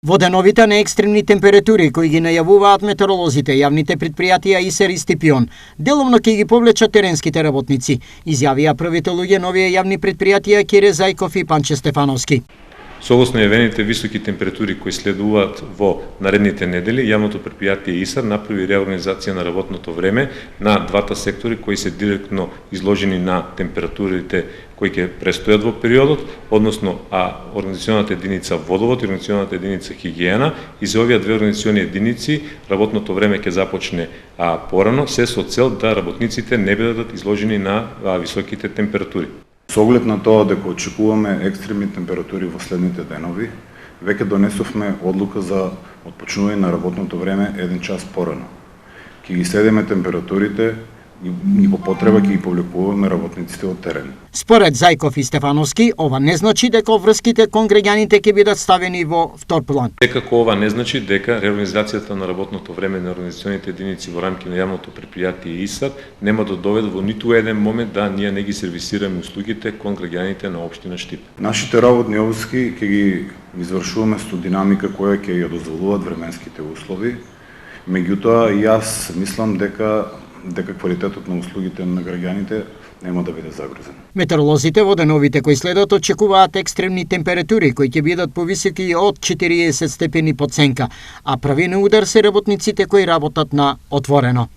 Во деновите на екстремни температури кои ги најавуваат метеоролозите, јавните предпријатија ИСЕР и Стипион деломно ќе ги повлечат теренските работници, изјавија првите луѓе на овие јавни предпријатија Кире Зајков и Панче Стефановски. Согласно јавените високи температури кои следуваат во наредните недели, јавното предпријатие ИСАР направи реорганизација на работното време на двата сектори кои се директно изложени на температурите кои ќе престојат во периодот, односно организационата единица водовод и организационата единица хигиена, и за овие две организациони единици работното време ќе започне порано, се со цел да работниците не бидат изложени на високите температури. Со оглед на тоа дека очекуваме екстремни температури во следните денови, веќе донесовме одлука за отпочнување на работното време 1 час порано. Ќе ги следиме температурите и по потреба ќе ги повлекуваме работниците од терен. Според Зајков и Стефановски, ова не значи дека врските кон граѓаните ќе бидат ставени во втор план. Секако ова не значи дека реорганизацијата на работното време на организационите единици во рамки на јавното предпријатие ИСАР нема да доведе во ниту еден момент да ние не ги сервисираме услугите кон граѓаните на општина Штип. Нашите работни обврски ќе ги извршуваме со динамика која ќе ја дозволуваат временските услови. Меѓутоа, јас мислам дека квалитетот на услугите на граѓаните нема да биде загрозен. Метеоролозите во деновите кои следат очекуваат екстремни температури кои ќе бидат повисоки од 40 степени под сенка, а прави на удар се работниците кои работат на отворено.